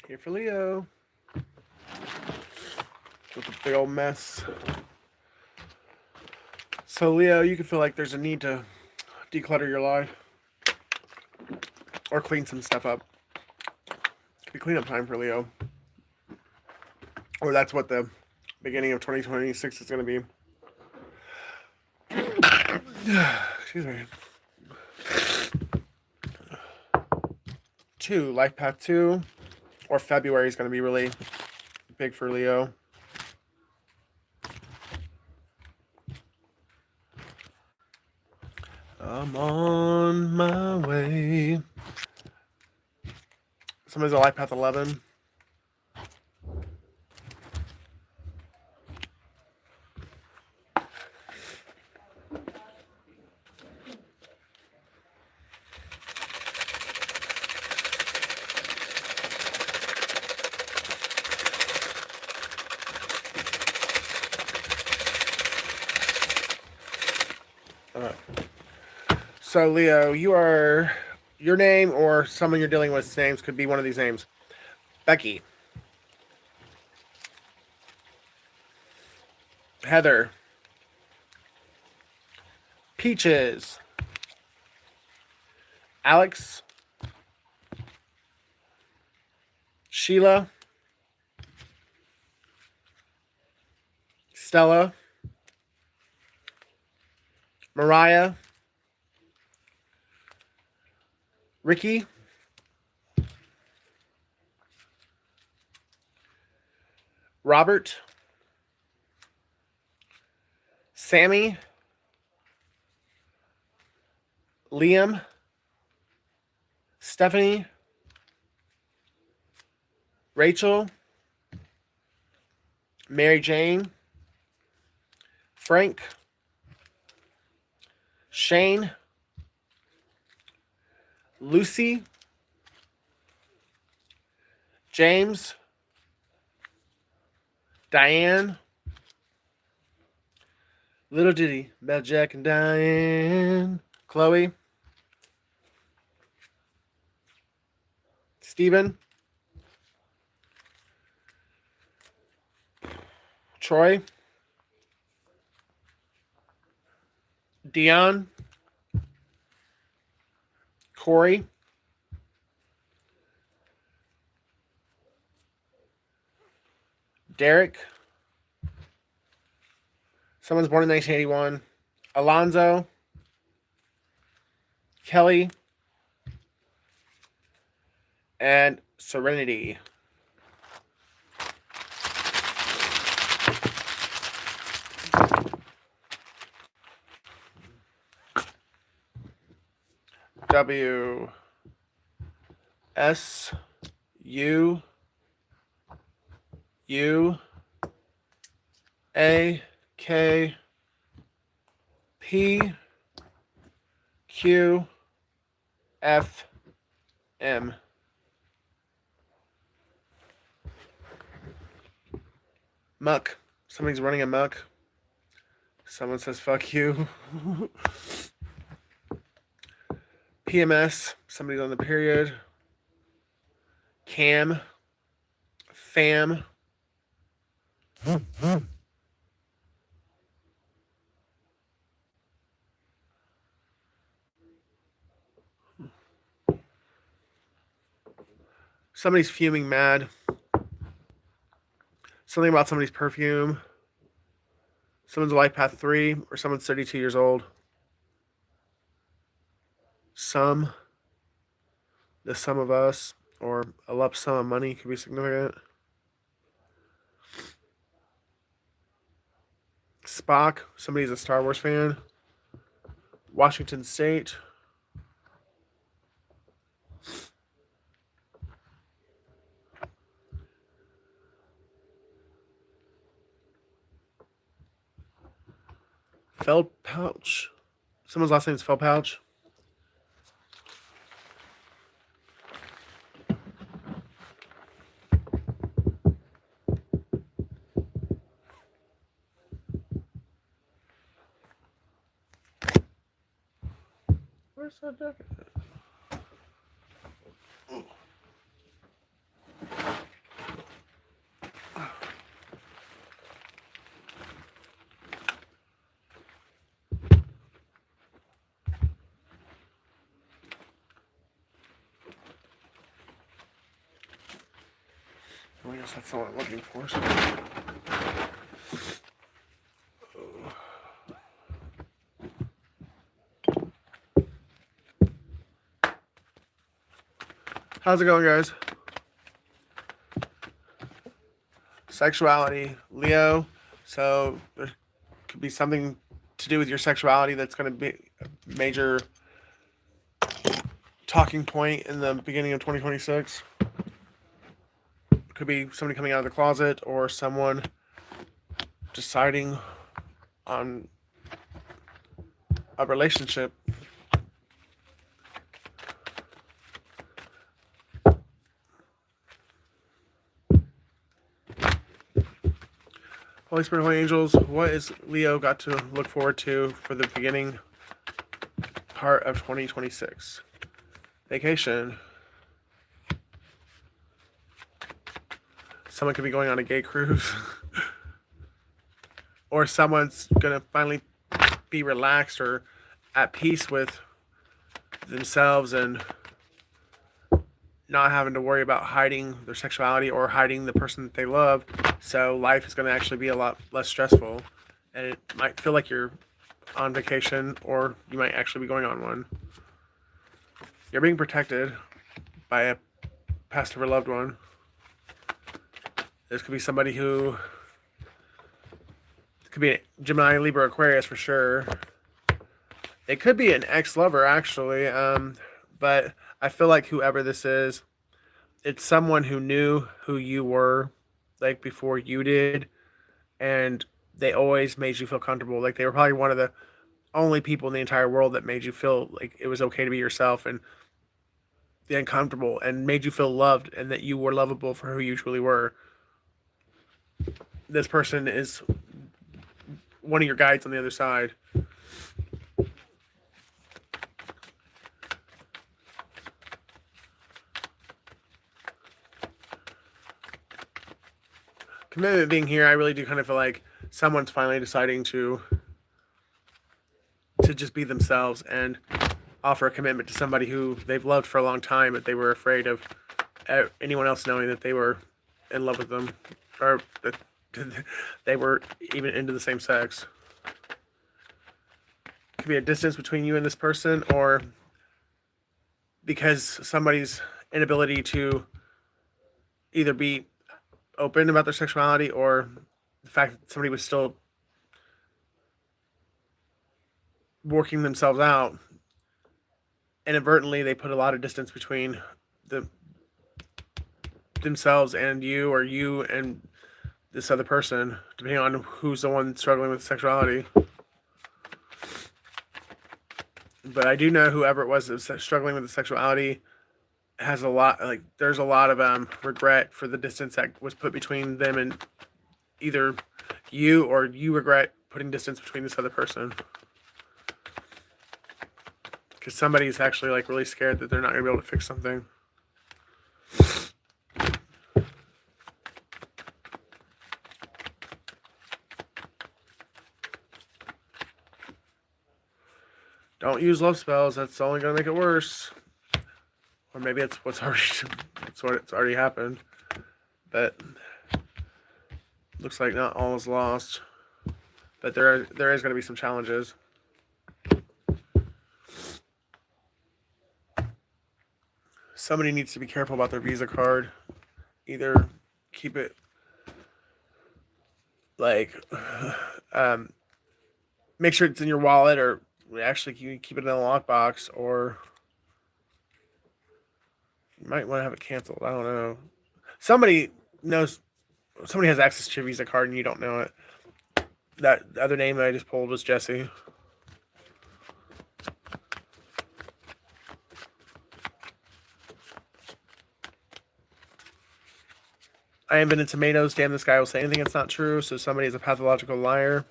Here for Leo. With a big old mess. So Leo, you can feel like there's a need to declutter your life. Or clean some stuff up. It could be cleanup time for Leo. Or that's what the beginning of 2026 is going to be. Excuse me. 2, Life Path 2. Or February is going to be really big for Leo. I'm on my way. Somebody's a Life Path 11. So Leo, your name or someone you're dealing with names could be one of these names. Becky. Heather. Peaches. Alex. Sheila. Stella. Mariah. Ricky. Robert. Sammy. Liam. Stephanie. Rachel. Mary Jane. Frank. Shane. Lucy. James. Diane. Little Diddy about Jack and Diane. Chloe. Stephen. Troy. Dion. Corey. Derek. Someone's born in 1981. Alonzo. Kelly. And Serenity. W. S. U. U. A. K. P. Q. F. M. Muck. Somebody's running a muck. Someone says fuck you. PMS. Somebody's on the period. Cam. Fam. Somebody's fuming mad. Something about somebody's perfume. Someone's a Life Path 3, or someone's 32 years old. The sum of us, or a lump sum of money could be significant. Spock, somebody's a Star Wars fan. Washington State. Fell Pouch. Someone's last name is Fell Pouch. Where's that deck? Well, I guess that's not what I'm looking for. So. How's it going, guys? Sexuality, Leo. So there could be something to do with your sexuality that's going to be a major talking point in the beginning of 2026. Could be somebody coming out of the closet or someone deciding on a relationship. Holy Spirit, Holy Angels, what is Leo got to look forward to for the beginning part of 2026? Vacation. Someone could be going on a gay cruise. Or someone's going to finally be relaxed or at peace with themselves and not having to worry about hiding their sexuality or hiding the person that they love. So life is going to actually be a lot less stressful. And it might feel like you're on vacation, or you might actually be going on one. You're being protected by a past or loved one. This could be somebody who could be Gemini, Libra, Aquarius for sure. It could be an ex-lover actually, but I feel like whoever this is, it's someone who knew who you were, like before you did, and they always made you feel comfortable. Like they were probably one of the only people in the entire world that made you feel like it was okay to be yourself and uncomfortable, and made you feel loved and that you were lovable for who you truly were. This person is one of your guides on the other side. Commitment being here, I really do kind of feel like someone's finally deciding to just be themselves and offer a commitment to somebody who they've loved for a long time, but they were afraid of anyone else knowing that they were in love with them, or that they were even into the same sex. Could be a distance between you and this person, or because somebody's inability to either be open about their sexuality, or the fact that somebody was still working themselves out, inadvertently they put a lot of distance between themselves and you, or you and this other person, depending on who's the one struggling with sexuality. But I do know whoever it was that's struggling with the sexuality has a lot, like there's a lot of regret for the distance that was put between them and either you, or you regret putting distance between this other person. Because somebody's actually like really scared that they're not going to be able to fix something. Don't use love spells. That's only going to make it worse. Or maybe it's what's already happened. But looks like not all is lost. But there is going to be some challenges. Somebody needs to be careful about their Visa card. Either keep it like make sure it's in your wallet, or actually you keep it in a lockbox, or you might want to have it canceled. I don't know. Somebody knows. Somebody has access to your Visa card and you don't know it. That other name that I just pulled was Jesse. I invented tomatoes. Damn, this guy will say anything that's not true. So somebody is a pathological liar.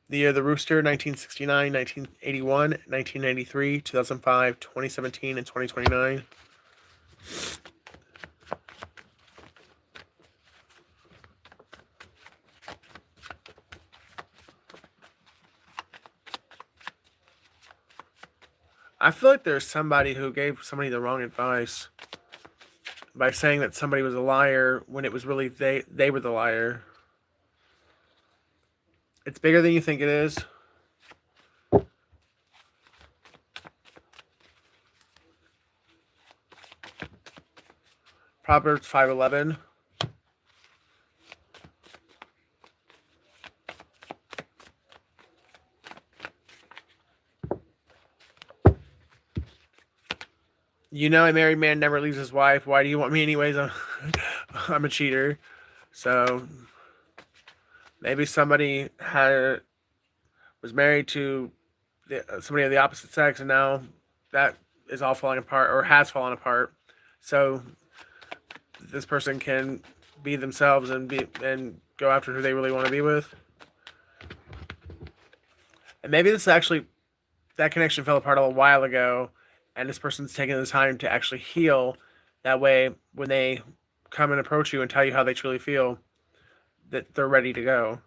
The year of the rooster, 1969, 1981, 1993, 2005, 2017, and 2029. I feel like there's somebody who gave somebody the wrong advice by saying that somebody was a liar when it was really they were the liar. It's bigger than you think it is. Proverbs 5:11. You know, a married man never leaves his wife. Why do you want me anyways? I'm a cheater. So maybe somebody was married to somebody of the opposite sex, and now that is all falling apart or has fallen apart. So this person can be themselves and go after who they really want to be with. And maybe this actually that connection fell apart a while ago, and this person's taking the time to actually heal. That way, when they come and approach you and tell you how they truly feel, that they're ready to go.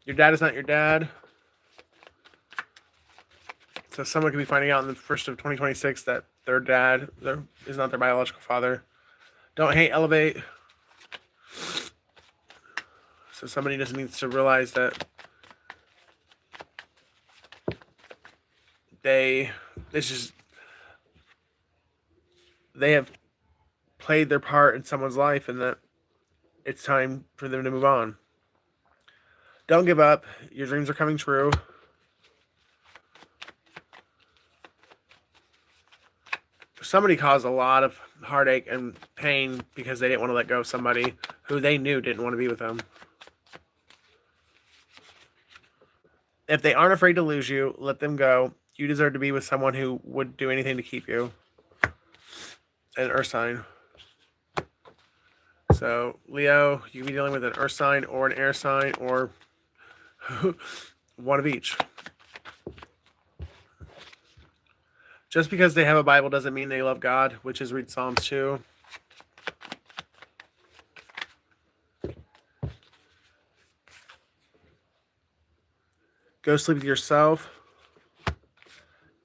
Your dad is not your dad. So someone could be finding out in the first of 2026 that their dad is not their biological father. Don't hate, elevate. So somebody just needs to realize that they have played their part in someone's life, and that it's time for them to move on. Don't give up. Your dreams are coming true. Somebody caused a lot of heartache and pain because they didn't want to let go of somebody who they knew didn't want to be with them. If they aren't afraid to lose you, let them go. You deserve to be with someone who would do anything to keep you. An earth sign. So, Leo, you can be dealing with an earth sign or an air sign or one of each. Just because they have a Bible doesn't mean they love God, which is read Psalms 2. Go sleep with yourself.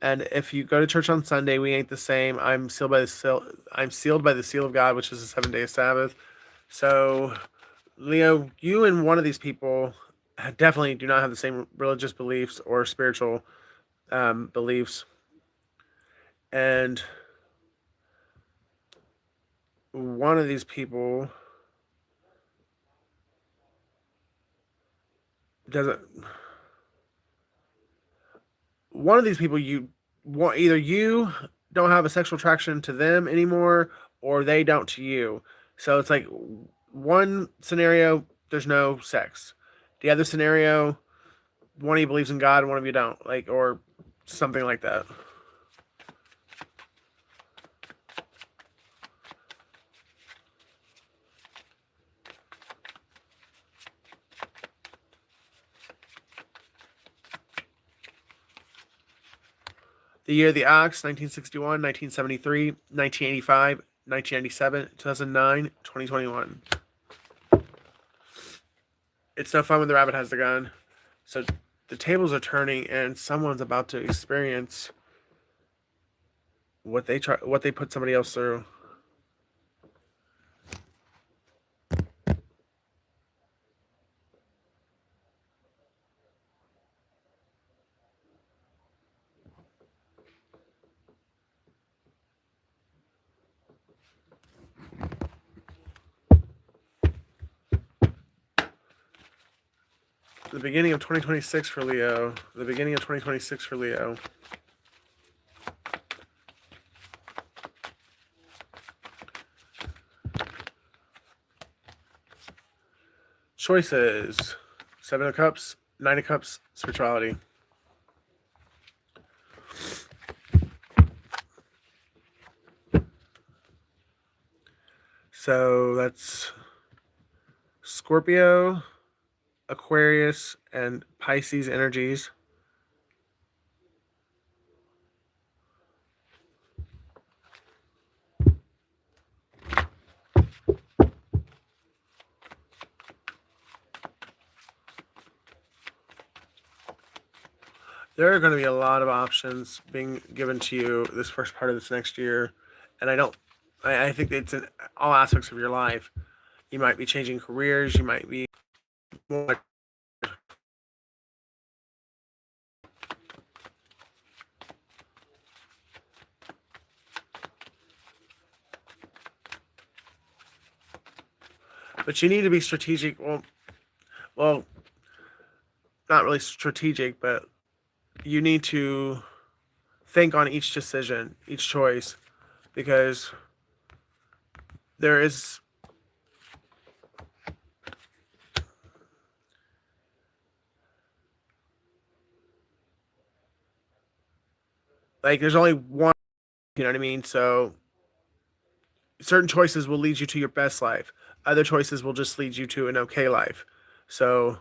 And if you go to church on Sunday, we ain't the same. I'm sealed by the seal of God, which is the 7-day Sabbath. So, Leo, you and one of these people definitely do not have the same religious beliefs or spiritual beliefs. And one of these people doesn't. One of these people you want, either you don't have a sexual attraction to them anymore, or they don't to you. So it's like one scenario, there's no sex. The other scenario, one of you believes in God and one of you don't, like, or something like that. The year of the ox, 1961, 1973, 1985, 1997, 2009, 2021. It's no fun when the rabbit has the gun. So the tables are turning, and someone's about to experience what they put somebody else through. The beginning of 2026 for Leo. The beginning of 2026 for Leo. Choices. 7 of Cups, 9 of Cups, Sexuality. So that's Scorpio, Aquarius, and Pisces energies. there are going to be a lot of options being given to you this first part of this next year, and I think it's in all aspects of your life. You might be changing careers. You might be more, but you need to be strategic. Well, not really strategic, but you need to think on each decision, each choice, because there is there's only one, you know what I mean? So certain choices will lead you to your best life. Other choices will just lead you to an okay life. So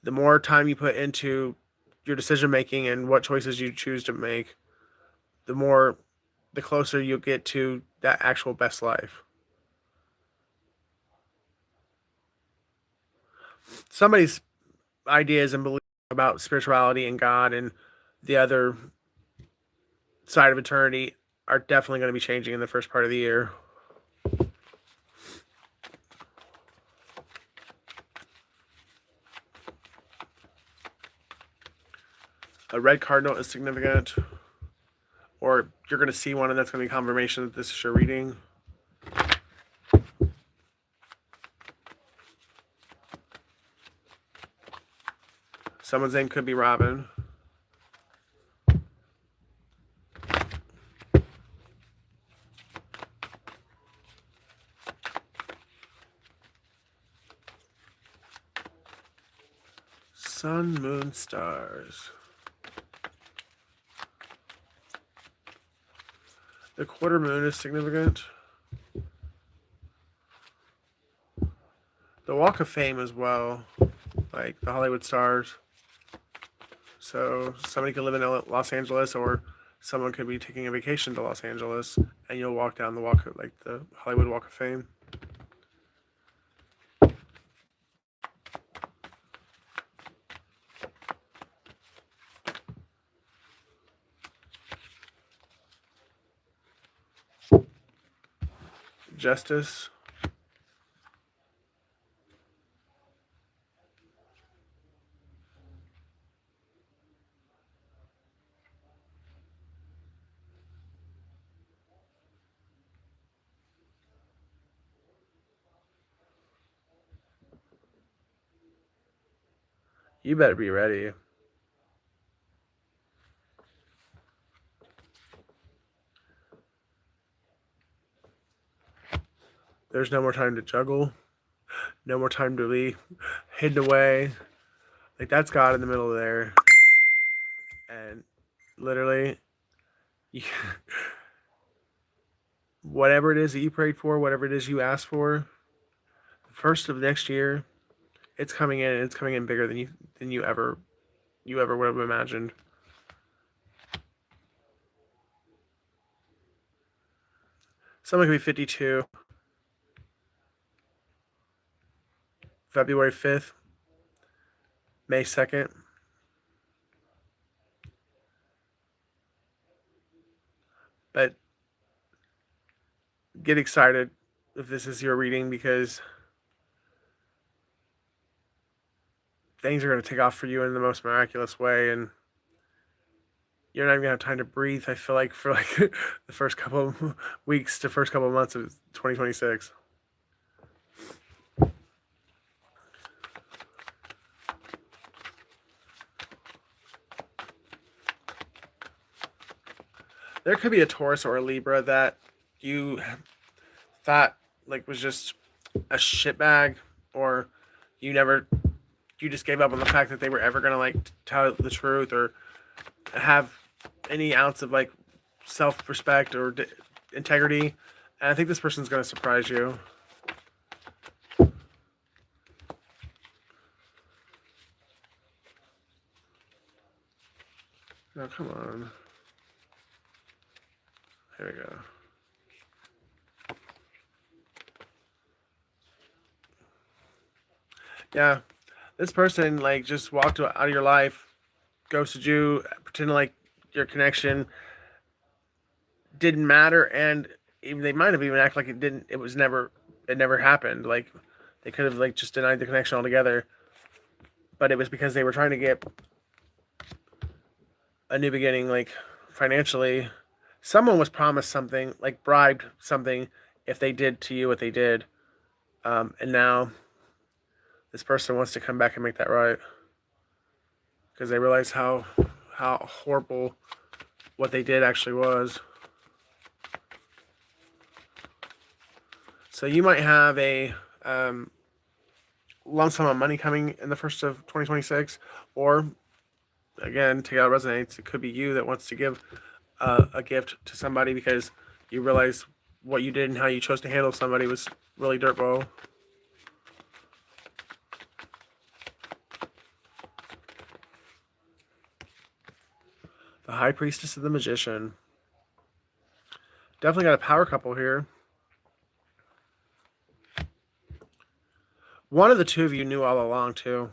the more time you put into your decision making and what choices you choose to make, the closer you get to that actual best life. Somebody's ideas and beliefs about spirituality and God and the other side of eternity are definitely going to be changing in the first part of the year. A red cardinal is significant, or you're going to see one, and that's going to be confirmation that this is your reading. Someone's name could be Robin. Sun, moon, stars. The quarter moon is significant. The Walk of Fame as well, like the Hollywood stars. So somebody could live in Los Angeles, or someone could be taking a vacation to Los Angeles, and you'll walk down the walk of, like the Hollywood Walk of Fame. Justice. You better be ready. There's no more time to juggle. No more time to be hidden away. Like that's God in the middle of there. And literally, you, whatever it is that you prayed for, whatever it is you asked for, the first of next year, it's coming in, and it's coming in bigger than you ever would have imagined. Someone could be 52. February 5th, May 2nd. But get excited if this is your reading, because things are going to take off for you in the most miraculous way, and you're not even going to have time to breathe, I feel like, for like the first couple of weeks to first couple of months of 2026. There could be a Taurus or a Libra that you thought like was just a shitbag, or you never, you just gave up on the fact that they were ever gonna like tell the truth or have any ounce of like self-respect or integrity. And I think this person's gonna surprise you. No, come on. Here we go. Yeah, this person like just walked out of your life ghosted you, pretending like your connection didn't matter, and even they might have even acted like it didn't. It never happened. Like they could have like just denied the connection altogether, but it was because they were trying to get a new beginning, like financially. Someone was promised something, like bribed something, if they did to you what they did, and now this person wants to come back and make that right because they realize how horrible what they did actually was. So you might have a lump sum of money coming in the first of 2026, or again, take out resonates. It could be you that wants to give a gift to somebody because you realize what you did and how you chose to handle somebody was really dirtball. The High Priestess of the Magician. Definitely got a power couple here. One of the two of you knew all along, too.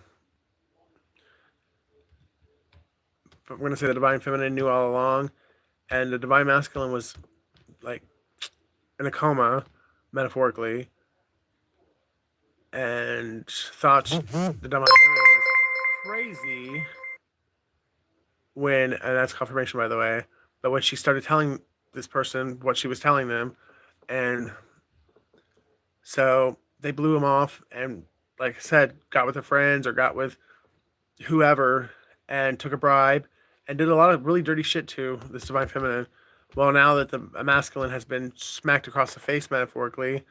But we're going to say the Divine Feminine knew all along, and the Divine Masculine was, like, in a coma, metaphorically, and thought the Divine Feminine was crazy when, and that's confirmation, by the way, but when she started telling this person what she was telling them, and so they blew him off, and like I said, got with their friends or got with whoever and took a bribe and did a lot of really dirty shit to this Divine Feminine. Well, now that the masculine has been smacked across the face metaphorically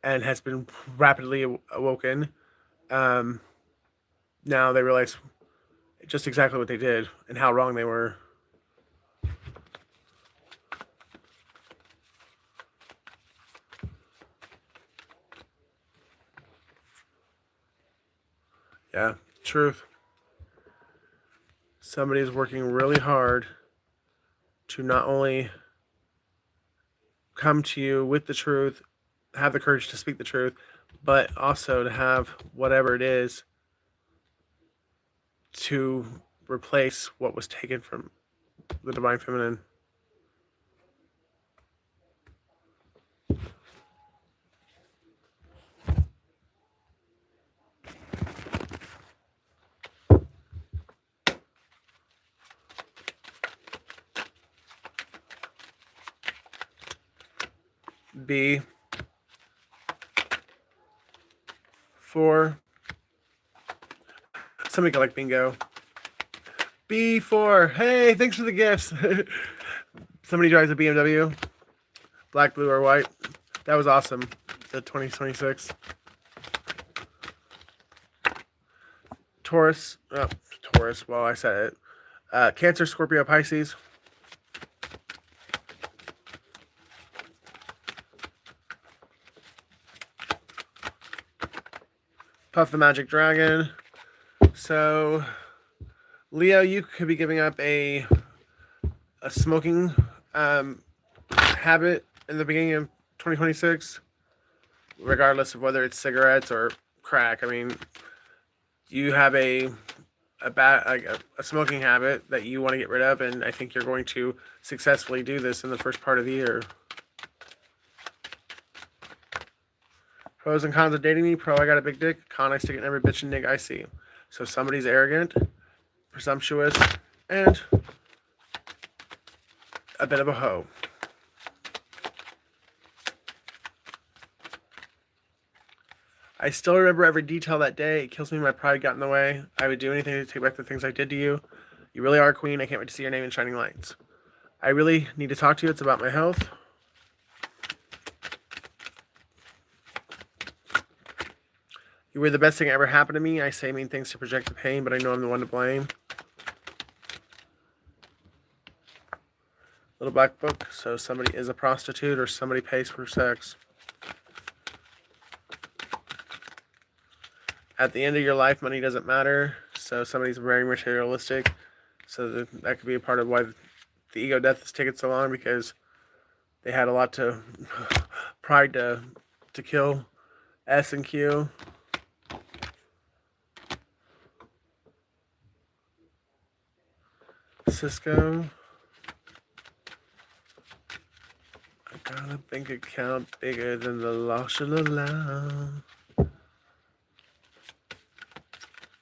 and has been rapidly awoken, now they realize just exactly what they did and how wrong they were. Yeah, truth. Somebody is working really hard to not only come to you with the truth, have the courage to speak the truth, but also to have whatever it is to replace what was taken from the Divine Feminine. B for somebody got like bingo. B4. Hey, thanks for the gifts. Somebody drives a BMW, black, blue, or white. That was awesome. The 2026 Taurus. Oh, Taurus. Well, I said it. Cancer, Scorpio, Pisces. Puff the Magic Dragon. So, Leo, you could be giving up a smoking habit in the beginning of 2026, regardless of whether it's cigarettes or crack. I mean, you have a smoking habit that you want to get rid of, and I think you're going to successfully do this in the first part of the year. Pros and cons of dating me. Pro, I got a big dick. Con, I stick it in every bitch and nigga I see. So somebody's arrogant, presumptuous, and a bit of a hoe. I still remember every detail that day. It kills me my pride got in the way. I would do anything to take back the things I did to you. You really are a queen. I can't wait to see your name in shining lights. I really need to talk to you. It's about my health. You were the best thing that ever happened to me. I say mean things to project the pain, but I know I'm the one to blame. Little black book. So somebody is a prostitute or somebody pays for sex. At the end of your life, money doesn't matter. So somebody's very materialistic. So that could be a part of why the ego death has taken so long, because they had a lot to pride to kill. S and Q. Cisco. I got a bank account bigger than the law should allow.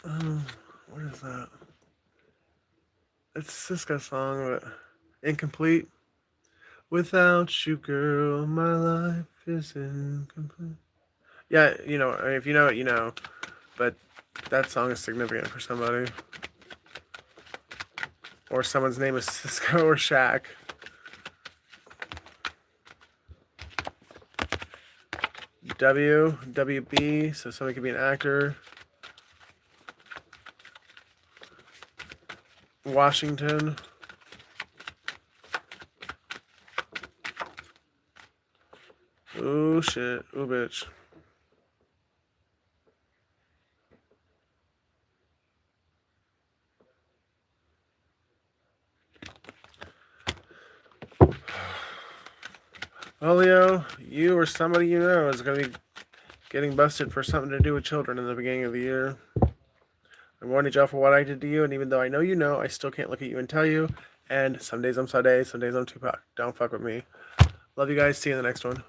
Oh, what is that? It's a Cisco song, but incomplete. Without you, girl, my life is incomplete. Yeah, you know, if you know it, you know. But that song is significant for somebody. Or someone's name is Cisco or Shaq. WB, so somebody could be an actor. Washington. Ooh, shit. Ooh, bitch. Well, Leo, you or somebody you know is going to be getting busted for something to do with children in the beginning of the year. I warned y'all for what I did to you, and even though I know you know, I still can't look at you and tell you. And some days I'm Sade, some days I'm Tupac. Don't fuck with me. Love you guys. See you in the next one.